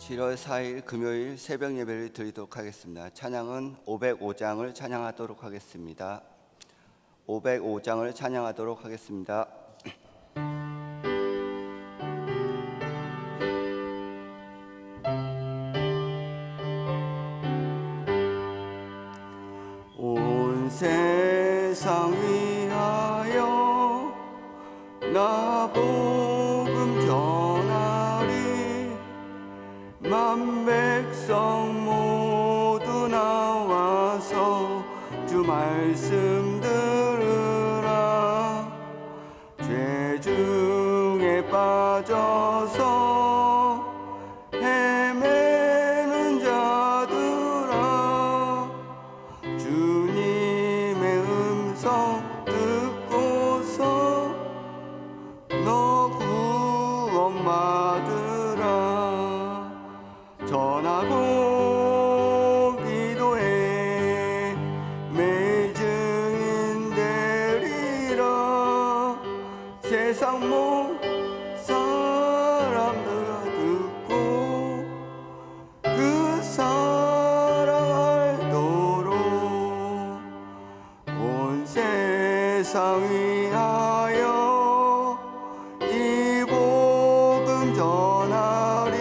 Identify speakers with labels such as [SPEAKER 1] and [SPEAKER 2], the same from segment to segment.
[SPEAKER 1] 7월 4일 금요일 새벽 예배를 드리도록 하겠습니다. 찬양은 505장을 찬양하도록 하겠습니다. 505장을 찬양하도록 하겠습니다. 온 세상 위하여 나 복음 전하리, 만 백성 모두 나와서 주 말씀 들으라. 죄 중에 빠져서 헤매는 자들아, 주님의 음성 듣고서 너 구원 받으라. 전하고 기도해 매일 증인 되리라. 세상 모든 사람들 듣고 그 사랑 알도록 온 세상 위하여 이 복음 전하리.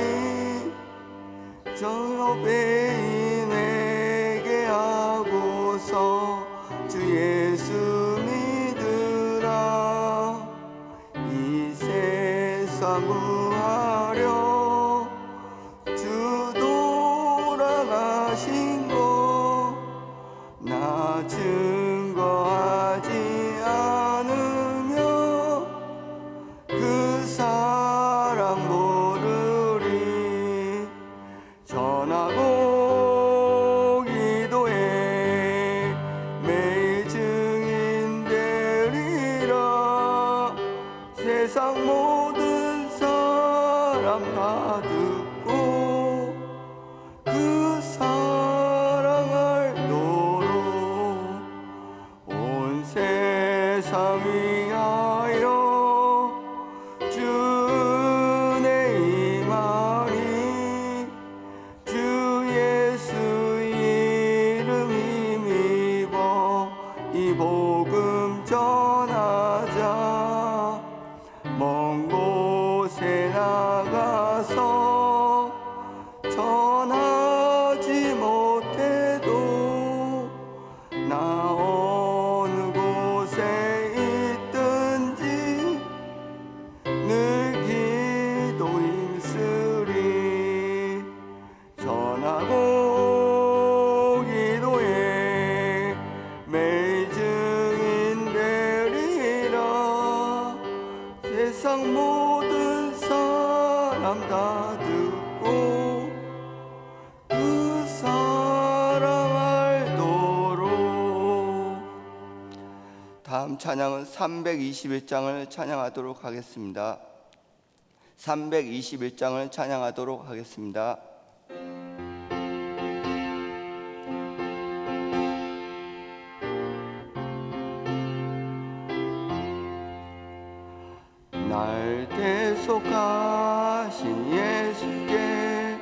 [SPEAKER 1] 저 배인에게 하고서 주 예수 믿으라. 이 세상 구하려 주 돌아가신 거 나 증거하지 않으며 그 사랑 모르리. 전하고 기도해 매일 증인 되리라. 세상 모든 사람 다 듣고 그 사랑 알도록 온 세상 위하여 주의 임하리. 주 예수 이름 힘입어 이 복음 전하자. 먼 곳에 나가서 전하지 못해도 나 어느 곳에 있든지 늘 기도 힘쓰리. 전하고 기도해 매일 증인 되리라. 세상 모든 사람 다 듣고 그 사랑 알도록. 다음 찬양은 321장을 찬양하도록 하겠습니다. 321장을 찬양하도록 하겠습니다. 날 대속하신 예수께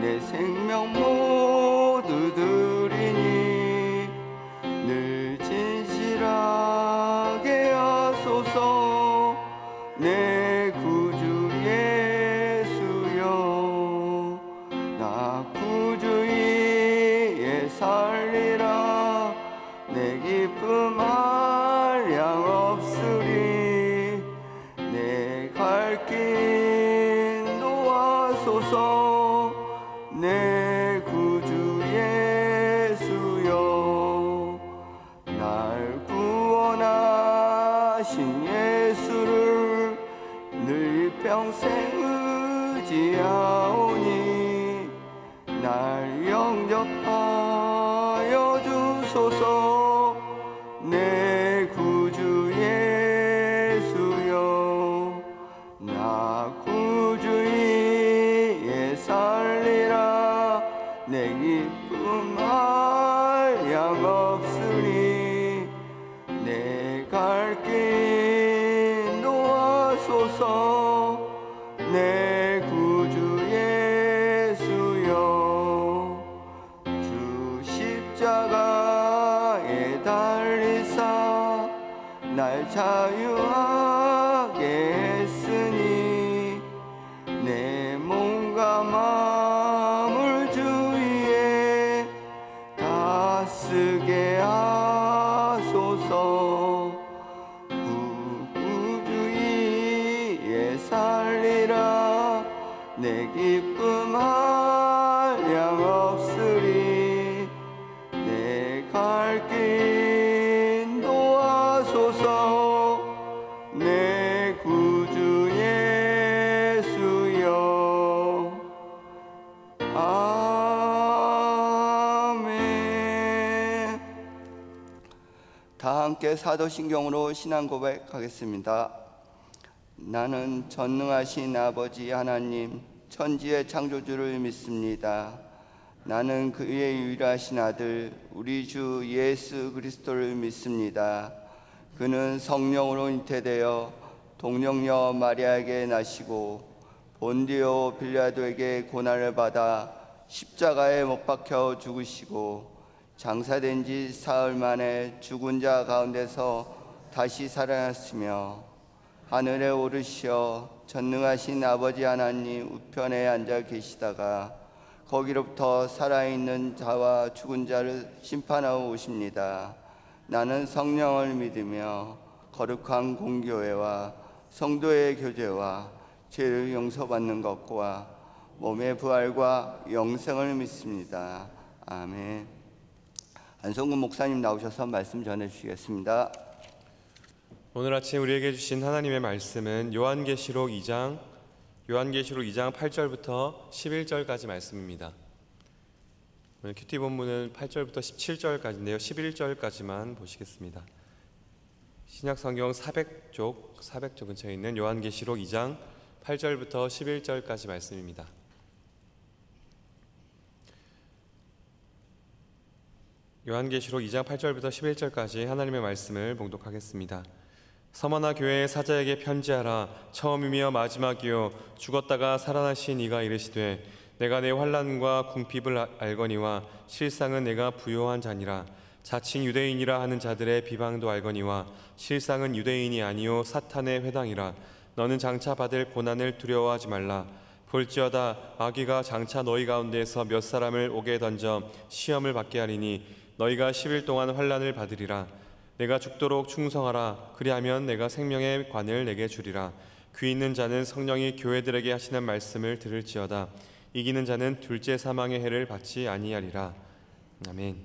[SPEAKER 1] 내 생명 모두 드리니 늘 진실하게 하소서. 내 구주 예수여, 나 구주 위에 살리라. 내 기쁨 한량 없으리. 내 갈 길 인도하소서. 내 구주 예수여, 날 구원하신 예수를 늘 평생 의지하오니 날 영접하여 주소서. 내 구주 예수여, 나 구주 위에 살리라. 내 기쁨 한량 없으니 내 갈 길 인도하소서. 내 구주 예수 자유하게 했으니 내 몸과 마음을 주 위에 다쓰게 하소서. 구주위에 살리라 내 기쁨 한량 없으리. 내 갈 길 인도하소서. 내 구주 예수여. 아멘. 다 함께 사도신경으로 신앙 고백하겠습니다. 나는 전능하신 아버지 하나님 천지의 창조주를 믿습니다. 나는 그의 유일하신 아들 우리 주 예수 그리스도를 믿습니다. 그는 성령으로 잉태되어 동정녀 마리아에게 나시고 본디오 빌라도에게 고난을 받아 십자가에 못 박혀 죽으시고 장사된 지 사흘 만에 죽은 자 가운데서 다시 살아났으며 하늘에 오르시어 전능하신 아버지 하나님 우편에 앉아 계시다가 거기로부터 살아있는 자와 죽은 자를 심판하러 오십니다. 나는 성령을 믿으며 거룩한 공교회와 성도의 교제와 죄를 용서받는 것과 몸의 부활과 영생을 믿습니다. 아멘. 안성근 목사님 나오셔서 말씀 전해주시겠습니다.
[SPEAKER 2] 오늘 아침 우리에게 주신 하나님의 말씀은 요한계시록 2장 8절부터 11절까지 말씀입니다. 오늘 큐티 본문은 8절부터 17절까지인데요. 11절까지만 보시겠습니다. 신약성경 400쪽 근처에 있는 요한계시록 2장 8절부터 11절까지 말씀입니다. 요한계시록 2장 8절부터 11절까지 하나님의 말씀을 봉독하겠습니다. 서머나 교회의 사자에게 편지하라. 처음이며 마지막이요 죽었다가 살아나신 이가 이르시되 내가 내 환난과 궁핍을 알거니와 실상은 내가 부요한 자니라. 자칭 유대인이라 하는 자들의 비방도 알거니와 실상은 유대인이 아니요 사탄의 회당이라. 너는 장차 받을 고난을 두려워하지 말라. 볼지어다 마귀가 장차 너희 가운데에서 몇 사람을 옥에 던져 시험을 받게 하리니 너희가 10일 동안 환난을 받으리라. 내가 죽도록 충성하라. 그리하면 내가 생명의 관을 내게 주리라. 귀 있는 자는 성령이 교회들에게 하시는 말씀을 들을지어다. 이기는 자는 둘째 사망의 해를 받지 아니하리라. 아멘.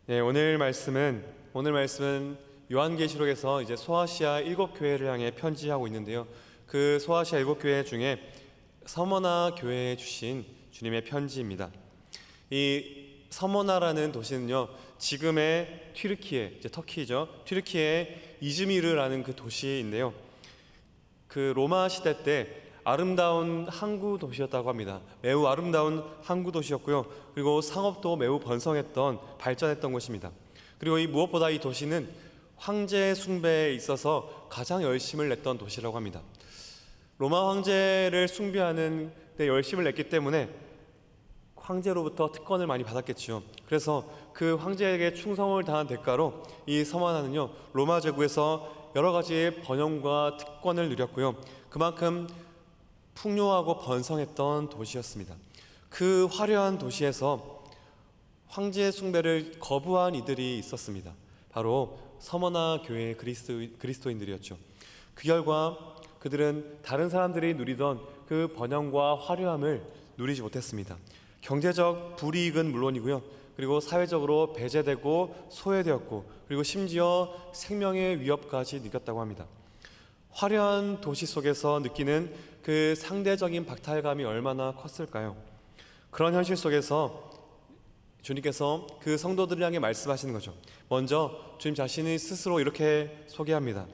[SPEAKER 2] 네, 오늘 말씀은 요한계시록에서 이제 소아시아 7교회를 향해 편지하고 있는데요. 그 소아시아 7교회 중에 서머나 교회에 주신 주님의 편지입니다. 이 서머나라는 도시는요, 지금의 튀르키예, 이제 터키죠. 튀르키예의 이즈미르라는 그 도시인데요. 그 로마 시대 때 아름다운 항구 도시였다고 합니다. 매우 아름다운 항구 도시였고요. 그리고 상업도 매우 번성했던, 발전했던 곳입니다. 그리고 무엇보다 이 도시는 황제 숭배에 있어서 가장 열심을 냈던 도시라고 합니다. 로마 황제를 숭배하는 데 열심을 냈기 때문에 황제로부터 특권을 많이 받았겠죠. 그래서 그 황제에게 충성을 다한 대가로 이 서머나는요, 로마 제국에서 여러 가지의 번영과 특권을 누렸고요. 그만큼 풍요하고 번성했던 도시였습니다. 그 화려한 도시에서 황제 숭배를 거부한 이들이 있었습니다. 바로 서머나 교회의 그리스도인들이었죠. 그 결과 그들은 다른 사람들이 누리던 그 번영과 화려함을 누리지 못했습니다. 경제적 불이익은 물론이고요. 그리고 사회적으로 배제되고 소외되었고, 그리고 심지어 생명의 위협까지 느꼈다고 합니다. 화려한 도시 속에서 느끼는 그 상대적인 박탈감이 얼마나 컸을까요? 그런 현실 속에서 주님께서 그 성도들을 향해 말씀하시는 거죠. 먼저 주님 자신이 스스로 이렇게 소개합니다.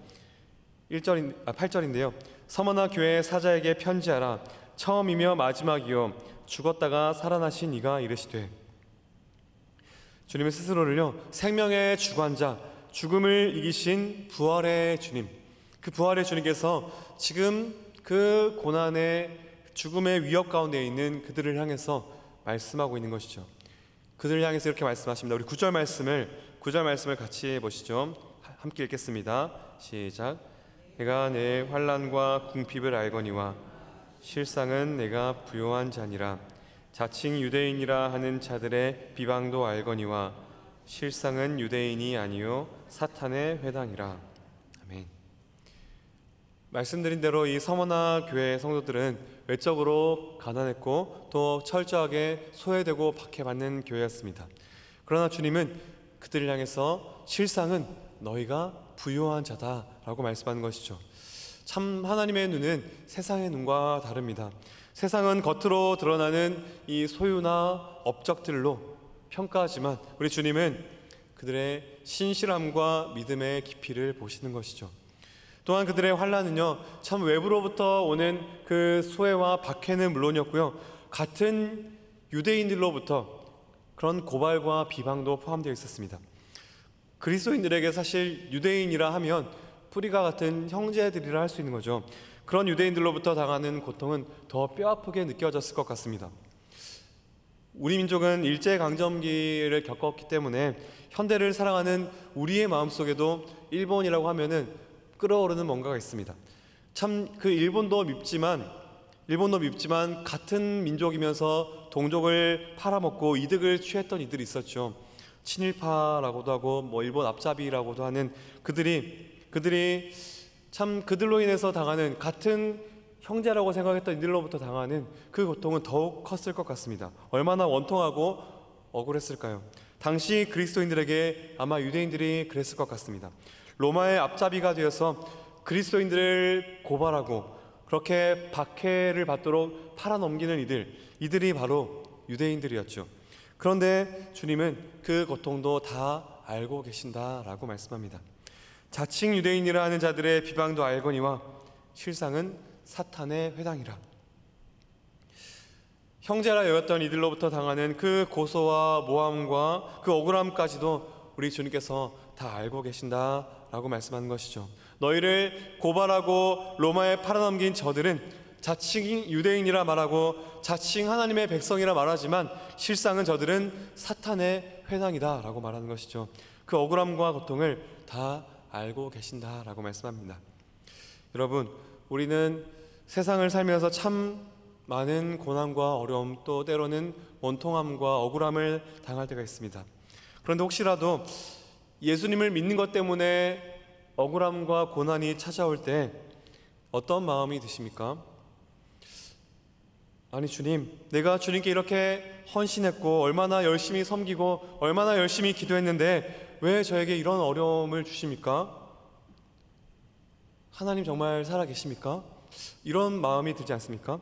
[SPEAKER 2] 8절인데요. 서머나 교회의 사자에게 편지하라. 처음이며 마지막이요 죽었다가 살아나신 이가 이르시되. 주님의 스스로를요, 생명의 주관자, 죽음을 이기신 부활의 주님, 그 부활의 주님께서 지금 그 고난의 죽음의 위협 가운데 있는 그들을 향해서 말씀하고 있는 것이죠. 그들을 향해서 이렇게 말씀하십니다. 우리 9절 말씀을 9절 말씀을 같이 보시죠. 함께 읽겠습니다. 시작. 내가 내 환난과 궁핍을 알거니와 실상은 내가 부요한 자니라. 자칭 유대인이라 하는 자들의 비방도 알거니와 실상은 유대인이 아니요 사탄의 회당이라. 아멘. 말씀드린 대로 이 서머나 교회 성도들은 외적으로 가난했고 또 철저하게 소외되고 박해받는 교회였습니다. 그러나 주님은 그들을 향해서 실상은 너희가 부요한 자다라고 말씀하는 것이죠. 참 하나님의 눈은 세상의 눈과 다릅니다. 세상은 겉으로 드러나는 이 소유나 업적들로 평가하지만 우리 주님은 그들의 신실함과 믿음의 깊이를 보시는 것이죠. 또한 그들의 환난은요, 참 외부로부터 오는 그 소외와 박해는 물론이었고요, 같은 유대인들로부터 그런 고발과 비방도 포함되어 있었습니다. 그리스도인들에게 사실 유대인이라 하면 뿌리가 같은 형제들이라 할 수 있는 거죠. 그런 유대인들로부터 당하는 고통은 더 뼈아프게 느껴졌을 것 같습니다. 우리 민족은 일제강점기를 겪었기 때문에 현대를 사랑하는 우리의 마음속에도 일본이라고 하면은 끓어오르는 뭔가가 있습니다. 참 그 일본도 밉지만 같은 민족이면서 동족을 팔아먹고 이득을 취했던 이들이 있었죠. 친일파라고도 하고 일본 앞잡이라고도 하는 그들이 참 그들로 인해서 당하는, 같은 형제라고 생각했던 이들로부터 당하는 그 고통은 더욱 컸을 것 같습니다. 얼마나 원통하고 억울했을까요? 당시 그리스도인들에게 아마 유대인들이 그랬을 것 같습니다. 로마의 앞잡이가 되어서 그리스도인들을 고발하고 그렇게 박해를 받도록 팔아넘기는 이들이 바로 유대인들이었죠. 그런데 주님은 그 고통도 다 알고 계신다라고 말씀합니다. 자칭 유대인이라 하는 자들의 비방도 알거니와 실상은 사탄의 회당이라. 형제라 여겼던 이들로부터 당하는 그 고소와 모함과 그 억울함까지도 우리 주님께서 다 알고 계신다라고 말씀하는 것이죠. 너희를 고발하고 로마에 팔아넘긴 저들은 자칭 유대인이라 말하고 자칭 하나님의 백성이라 말하지만 실상은 저들은 사탄의 회당이다 라고 말하는 것이죠. 그 억울함과 고통을 다 알고 계신다라고 말씀합니다. 여러분, 우리는 세상을 살면서 참 많은 고난과 어려움, 또 때로는 원통함과 억울함을 당할 때가 있습니다. 그런데 혹시라도 예수님을 믿는 것 때문에 억울함과 고난이 찾아올 때 어떤 마음이 드십니까? 아니 주님, 내가 주님께 이렇게 헌신했고 얼마나 열심히 섬기고 얼마나 열심히 기도했는데 왜 저에게 이런 어려움을 주십니까? 하나님 정말 살아계십니까? 이런 마음이 들지 않습니까?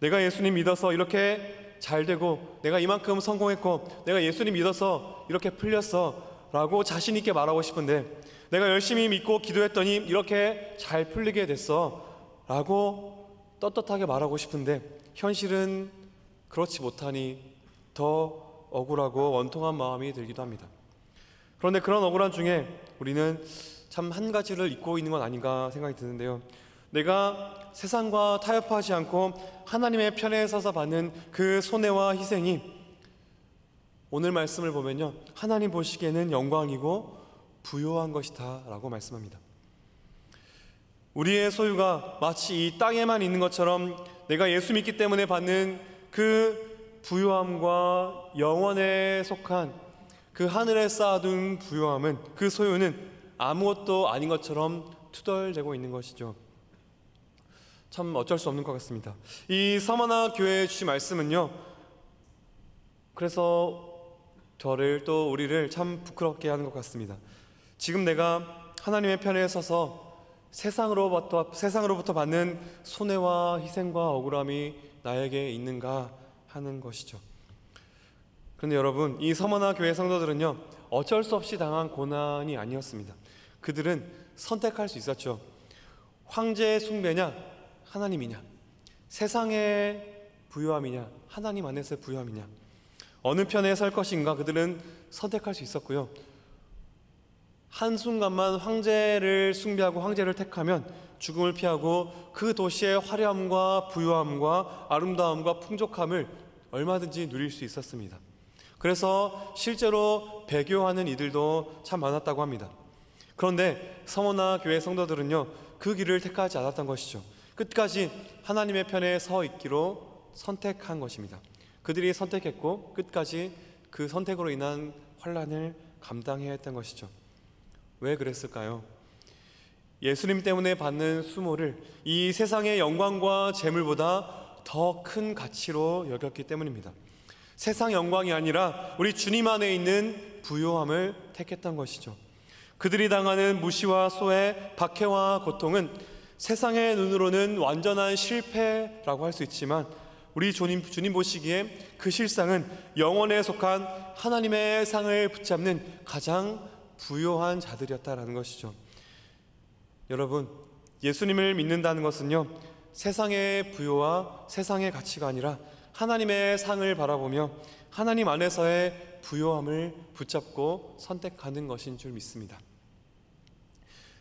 [SPEAKER 2] 내가 예수님 믿어서 이렇게 잘되고 내가 이만큼 성공했고 내가 예수님 믿어서 이렇게 풀렸어 라고 자신 있게 말하고 싶은데, 내가 열심히 믿고 기도했더니 이렇게 잘 풀리게 됐어 라고 떳떳하게 말하고 싶은데 현실은 그렇지 못하니 더 억울하고 원통한 마음이 들기도 합니다. 그런데 그런 억울함 중에 우리는 참 한 가지를 잊고 있는 건 아닌가 생각이 드는데요, 내가 세상과 타협하지 않고 하나님의 편에 서서 받는 그 손해와 희생이 오늘 말씀을 보면요, 하나님 보시기에는 영광이고 부요한 것이다 라고 말씀합니다. 우리의 소유가 마치 이 땅에만 있는 것처럼 내가 예수 믿기 때문에 받는 그 부요함과 영원에 속한 그 하늘에 쌓아둔 부요함은, 그 소유는 아무것도 아닌 것처럼 투덜대고 있는 것이죠. 참 어쩔 수 없는 것 같습니다. 이 서머나 교회에 주신 말씀은요, 그래서 저를 또 우리를 참 부끄럽게 하는 것 같습니다. 지금 내가 하나님의 편에 서서 세상으로부터 받는 손해와 희생과 억울함이 나에게 있는가 하는 것이죠. 그런데 여러분, 이 서머나 교회 성도들은요, 어쩔 수 없이 당한 고난이 아니었습니다. 그들은 선택할 수 있었죠. 황제의 숭배냐 하나님이냐, 세상의 부요함이냐 하나님 안에서의 부요함이냐, 어느 편에 설 것인가 그들은 선택할 수 있었고요, 한순간만 황제를 숭배하고 황제를 택하면 죽음을 피하고 그 도시의 화려함과 부요함과 아름다움과 풍족함을 얼마든지 누릴 수 있었습니다. 그래서 실제로 배교하는 이들도 참 많았다고 합니다. 그런데 서머나 교회 성도들은요, 그 길을 택하지 않았던 것이죠. 끝까지 하나님의 편에 서 있기로 선택한 것입니다. 그들이 선택했고 끝까지 그 선택으로 인한 환난을 감당해야 했던 것이죠. 왜 그랬을까요? 예수님 때문에 받는 수모를 이 세상의 영광과 재물보다 더 큰 가치로 여겼기 때문입니다. 세상 영광이 아니라 우리 주님 안에 있는 부요함을 택했던 것이죠. 그들이 당하는 무시와 소외, 박해와 고통은 세상의 눈으로는 완전한 실패라고 할 수 있지만 우리 주님 보시기에 그 실상은 영원에 속한 하나님의 상을 붙잡는 가장 부요한 자들이었다라는 것이죠. 여러분, 예수님을 믿는다는 것은요, 세상의 부요와 세상의 가치가 아니라 하나님의 상을 바라보며 하나님 안에서의 부요함을 붙잡고 선택하는 것인 줄 믿습니다.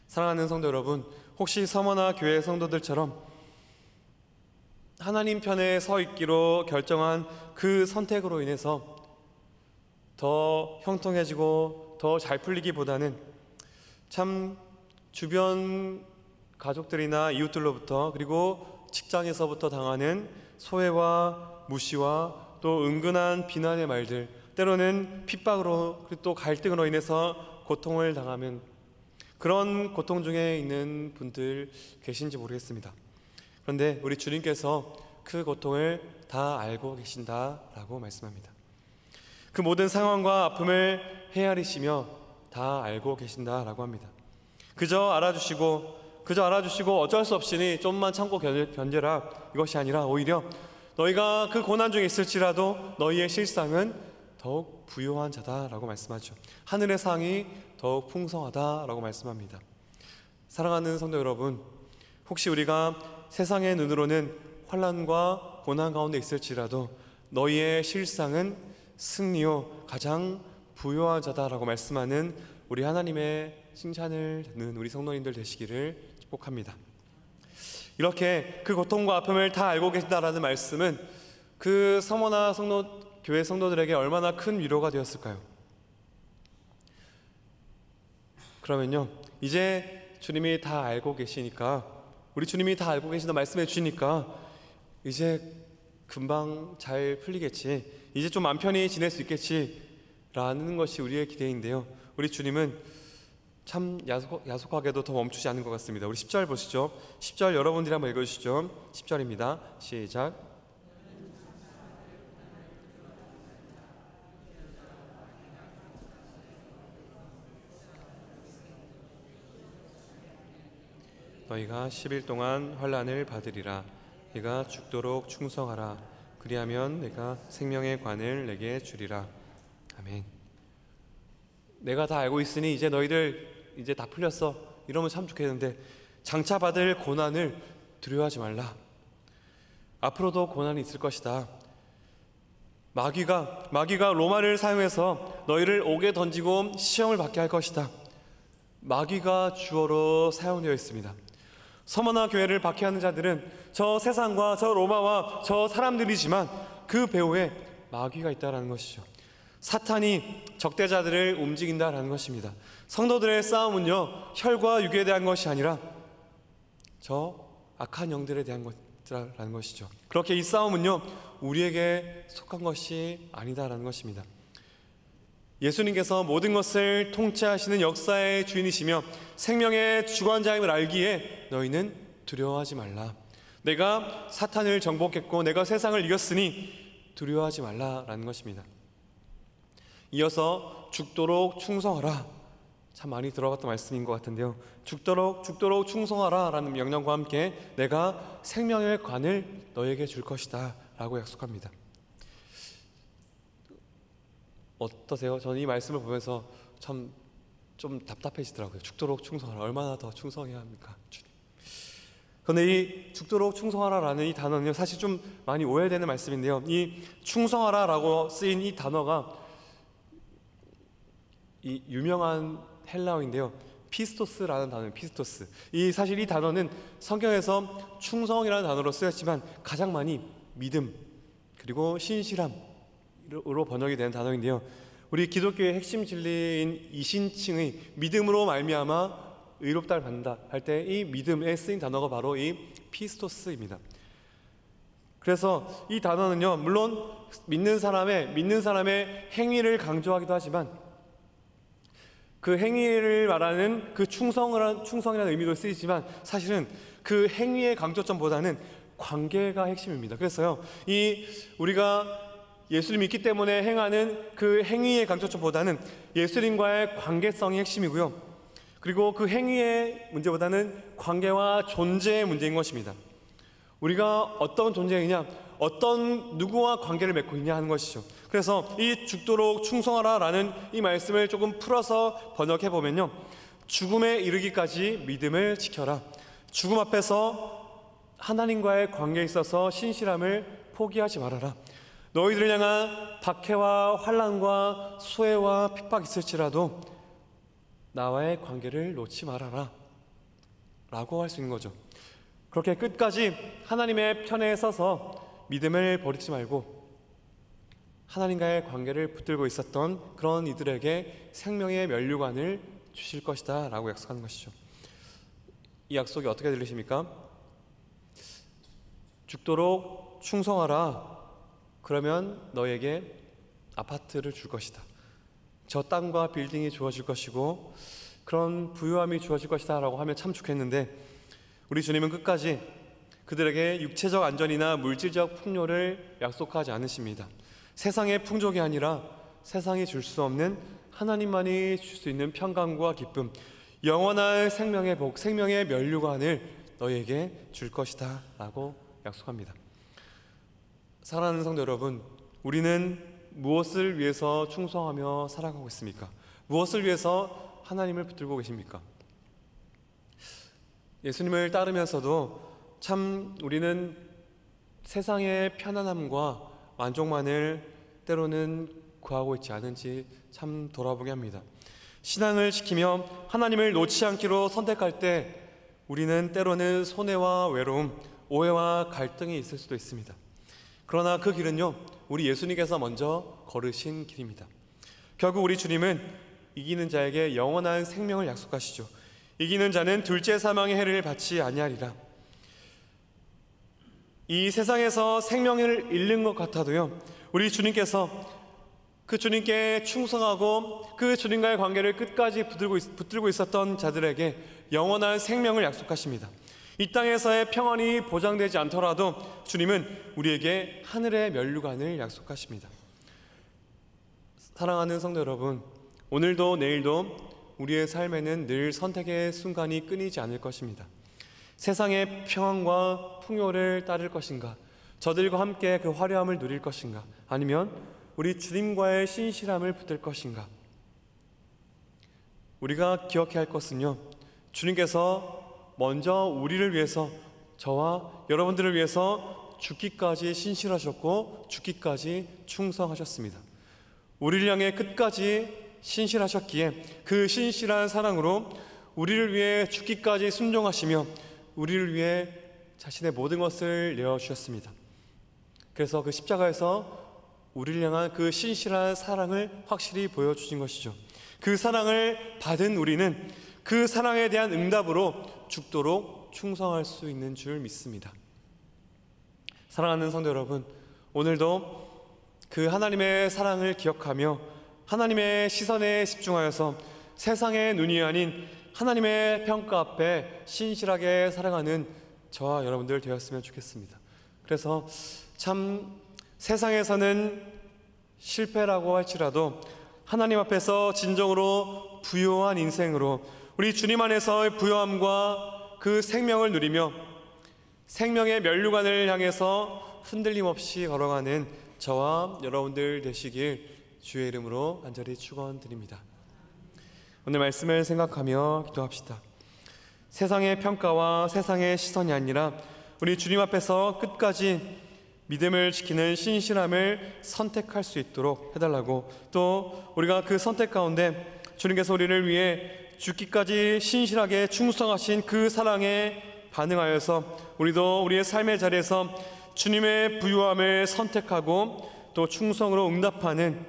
[SPEAKER 2] 사랑하는 성도 여러분, 혹시 서머나 교회 성도들처럼 하나님 편에 서 있기로 결정한 그 선택으로 인해서 더 형통해지고 더 잘 풀리기보다는 참 주변 가족들이나 이웃들로부터 그리고 직장에서부터 당하는 소외와 무시와 또 은근한 비난의 말들, 때로는 핍박으로 또 갈등으로 인해서 고통을 당하면 그런 고통 중에 있는 분들 계신지 모르겠습니다. 그런데 우리 주님께서 그 고통을 다 알고 계신다라고 말씀합니다. 그 모든 상황과 아픔을 헤아리시며 다 알고 계신다라고 합니다. 그저 알아주시고 어쩔 수 없으니 좀만 참고 견뎌라, 이것이 아니라 오히려 너희가 그 고난 중에 있을지라도 너희의 실상은 더욱 부요한 자다라고 말씀하죠. 하늘의 상이 더욱 풍성하다라고 말씀합니다. 사랑하는 성도 여러분, 혹시 우리가 세상의 눈으로는 환난과 고난 가운데 있을지라도 너희의 실상은 승리요 가장 부요한 자다라고 말씀하는 우리 하나님의 칭찬을 듣는 우리 성도님들 되시기를 축복합니다. 이렇게 그 고통과 아픔을 다 알고 계신다라는 말씀은 그 서머나 교회 성도들에게 얼마나 큰 위로가 되었을까요? 그러면요, 이제 주님이 다 알고 계시니까, 우리 주님이 다 알고 계신다 말씀해 주시니까 이제 금방 잘 풀리겠지, 이제 좀 마음 편히 지낼 수 있겠지 라는 것이 우리의 기대인데요, 우리 주님은 참 야속하게도 더 멈추지 않는 것 같습니다. 우리 10절 보시죠. 10절 여러분들이 한번 읽어주시죠. 10절입니다. 시작. 너희가 10일 동안 환난을 받으리라. 네가 죽도록 충성하라. 그리하면 내가 생명의 관을 내게 주리라. 아멘. 내가 다 알고 있으니 이제 너희들 이제 다 풀렸어, 이러면 참 좋겠는데 장차 받을 고난을 두려워하지 말라. 앞으로도 고난이 있을 것이다. 마귀가 로마를 사용해서 너희를 옥에 던지고 시험을 받게 할 것이다. 마귀가 주어로 사용되어 있습니다. 서머나 교회를 박해하는 자들은 저 세상과 저 로마와 저 사람들이지만 그 배후에 마귀가 있다는 것이죠. 사탄이 적대자들을 움직인다라는 것입니다. 성도들의 싸움은요, 혈과 육에 대한 것이 아니라 저 악한 영들에 대한 것이라는 것이죠. 그렇게 이 싸움은요, 우리에게 속한 것이 아니다라는 것입니다. 예수님께서 모든 것을 통치하시는 역사의 주인이시며 생명의 주관자임을 알기에 너희는 두려워하지 말라. 내가 사탄을 정복했고 내가 세상을 이겼으니 두려워하지 말라라는 것입니다. 이어서 죽도록 충성하라. 참 많이 들어갔던 말씀인 것 같은데요, 죽도록 충성하라 라는 명령과 함께 내가 생명의 관을 너에게 줄 것이다 라고 약속합니다. 어떠세요? 저는 이 말씀을 보면서 참 좀 답답해지더라고요. 죽도록 충성하라, 얼마나 더 충성해야 합니까, 주님? 그런데 이 죽도록 충성하라라는 이 단어는요, 사실 좀 많이 오해되는 말씀인데요, 이 충성하라라고 쓰인 이 단어가 이 유명한 헬라어인데요, 피스토스라는 단어예요. 피스토스. 사실 이 단어는 성경에서 충성이라는 단어로 쓰였지만 가장 많이 믿음 그리고 신실함, 진리로 번역이 된 단어인데요. 우리 기독교의 핵심 진리인 이신칭의 믿음으로 말미암아 의롭다를 받는다 할 때 이 믿음에 쓰인 단어가 바로 이 피스토스입니다. 그래서 이 단어는요, 물론 믿는 사람의 행위를 강조하기도 하지만 그 행위를 말하는 그 충성이라는 의미로 쓰이지만 사실은 그 행위의 강조점보다는 관계가 핵심입니다. 그래서요, 우리가 예수를 믿기 때문에 행하는 그 행위의 강조점보다는 예수님과의 관계성이 핵심이고요. 그리고 그 행위의 문제보다는 관계와 존재의 문제인 것입니다. 우리가 어떤 존재이냐, 누구와 관계를 맺고 있냐 하는 것이죠. 그래서 이 죽도록 충성하라 라는 이 말씀을 조금 풀어서 번역해 보면요, 죽음에 이르기까지 믿음을 지켜라. 죽음 앞에서 하나님과의 관계에 있어서 신실함을 포기하지 말아라. 너희들을 향한 박해와 환난과 수해와 핍박이 있을지라도 나와의 관계를 놓지 말아라 라고 할 수 있는 거죠. 그렇게 끝까지 하나님의 편에 서서 믿음을 버리지 말고 하나님과의 관계를 붙들고 있었던 그런 이들에게 생명의 면류관을 주실 것이다 라고 약속하는 것이죠. 이 약속이 어떻게 들리십니까? 죽도록 충성하라. 그러면 너에게 아파트를 줄 것이다. 저 땅과 빌딩이 주어질 것이고 그런 부유함이 주어질 것이다 라고 하면 참 좋겠는데, 우리 주님은 끝까지 그들에게 육체적 안전이나 물질적 풍요를 약속하지 않으십니다. 세상의 풍족이 아니라 세상이 줄 수 없는 하나님만이 줄 수 있는 평강과 기쁨, 영원한 생명의 복, 생명의 면류관을 너희에게 줄 것이다 라고 약속합니다. 사랑하는 성도 여러분, 우리는 무엇을 위해서 충성하며 살아가고 있습니까? 무엇을 위해서 하나님을 붙들고 계십니까? 예수님을 따르면서도 참 우리는 세상의 편안함과 만족만을 때로는 구하고 있지 않은지 참 돌아보게 합니다. 신앙을 지키며 하나님을 놓지 않기로 선택할 때 우리는 때로는 손해와 외로움, 오해와 갈등이 있을 수도 있습니다. 그러나 그 길은요, 우리 예수님께서 먼저 걸으신 길입니다. 결국 우리 주님은 이기는 자에게 영원한 생명을 약속하시죠. 이기는 자는 둘째 사망의 해를 받지 아니하리라. 이 세상에서 생명을 잃는 것 같아도요, 우리 주님께서 그 주님께 충성하고 그 주님과의 관계를 끝까지 붙들고 있었던 자들에게 영원한 생명을 약속하십니다. 이 땅에서의 평안이 보장되지 않더라도 주님은 우리에게 하늘의 면류관을 약속하십니다. 사랑하는 성도 여러분, 오늘도 내일도 우리의 삶에는 늘 선택의 순간이 끊이지 않을 것입니다. 세상의 평안과 풍요를 따를 것인가, 저들과 함께 그 화려함을 누릴 것인가, 아니면 우리 주님과의 신실함을 붙들 것인가. 우리가 기억해야 할 것은요, 주님께서 먼저 우리를 위해서, 저와 여러분들을 위해서 죽기까지 신실하셨고 죽기까지 충성하셨습니다. 우리를 향해 끝까지 신실하셨기에 그 신실한 사랑으로 우리를 위해 죽기까지 순종하시며 우리를 위해 자신의 모든 것을 내어주셨습니다. 그래서 그 십자가에서 우리를 향한 그 신실한 사랑을 확실히 보여주신 것이죠. 그 사랑을 받은 우리는 그 사랑에 대한 응답으로 죽도록 충성할 수 있는 줄 믿습니다. 사랑하는 성도 여러분, 오늘도 그 하나님의 사랑을 기억하며 하나님의 시선에 집중하여서 세상의 눈이 아닌 하나님의 평가 앞에 신실하게 살아가는 저와 여러분들 되었으면 좋겠습니다. 그래서 참 세상에서는 실패라고 할지라도 하나님 앞에서 진정으로 부요한 인생으로 우리 주님 안에서의 부요함과 그 생명을 누리며 생명의 면류관을 향해서 흔들림 없이 걸어가는 저와 여러분들 되시길 주의 이름으로 간절히 축원드립니다. 오늘 말씀을 생각하며 기도합시다. 세상의 평가와 세상의 시선이 아니라 우리 주님 앞에서 끝까지 믿음을 지키는 신실함을 선택할 수 있도록 해달라고, 또 우리가 그 선택 가운데 주님께서 우리를 위해 죽기까지 신실하게 충성하신 그 사랑에 반응하여서 우리도 우리의 삶의 자리에서 주님의 부유함을 선택하고 또 충성으로 응답하는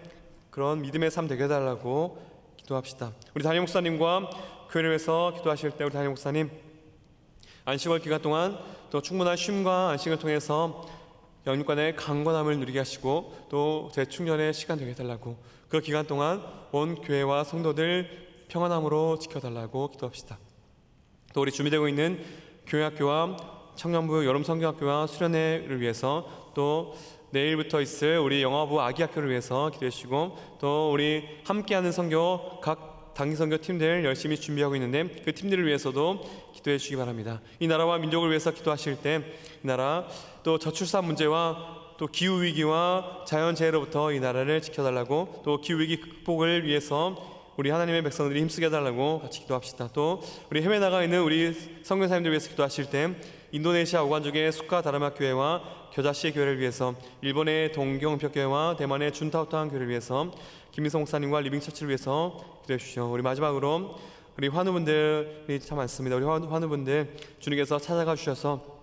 [SPEAKER 2] 그런 믿음의 삶 되게 해달라고 기도합시다. 우리 담임 목사님과 교회를 위해서 기도하실 때 우리 담임 목사님 안식월 기간 동안 또 충분한 쉼과 안식을 통해서 영육간의 강건함을 누리게 하시고 또 재충전의 시간 되게 해달라고, 그 기간 동안 온 교회와 성도들 평안함으로 지켜달라고 기도합시다. 또 우리 준비되고 있는 교회학교와 청년부 여름성경학교와 수련회를 위해서, 또 내일부터 있을 우리 영어부 아기학교를 위해서 기도해 주시고, 또 우리 함께하는 선교 각 단기 선교 팀들 열심히 준비하고 있는데 그 팀들을 위해서도 기도해 주시기 바랍니다. 이 나라와 민족을 위해서 기도하실 때 이 나라 또 저출산 문제와 또 기후 위기와 자연 재해로부터 이 나라를 지켜달라고, 또 기후 위기 극복을 위해서 우리 하나님의 백성들이 힘쓰게 해달라고 같이 기도합시다. 또 우리 해외 나가 있는 우리 선교사님들 위해서 기도하실 때 인도네시아 오간족의 수카 다르마 교회와 겨자씨 교회를 위해서, 일본의 동경은평교회와 대만의 준타오타한 교회를 위해서, 김민성 목사님과 리빙처치를 위해서 기도해 주시오. 우리 마지막으로 우리 환우분들이 참 많습니다. 우리 환우분들 주님께서 찾아가 주셔서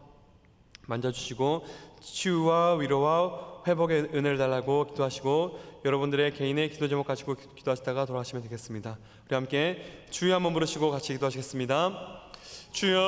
[SPEAKER 2] 만져주시고 치유와 위로와 회복의 은혜를 달라고 기도하시고, 여러분들의 개인의 기도 제목 가지고 기도하시다가 돌아가시면 되겠습니다. 우리 함께 주여 한번 부르시고 같이 기도하시겠습니다. 주여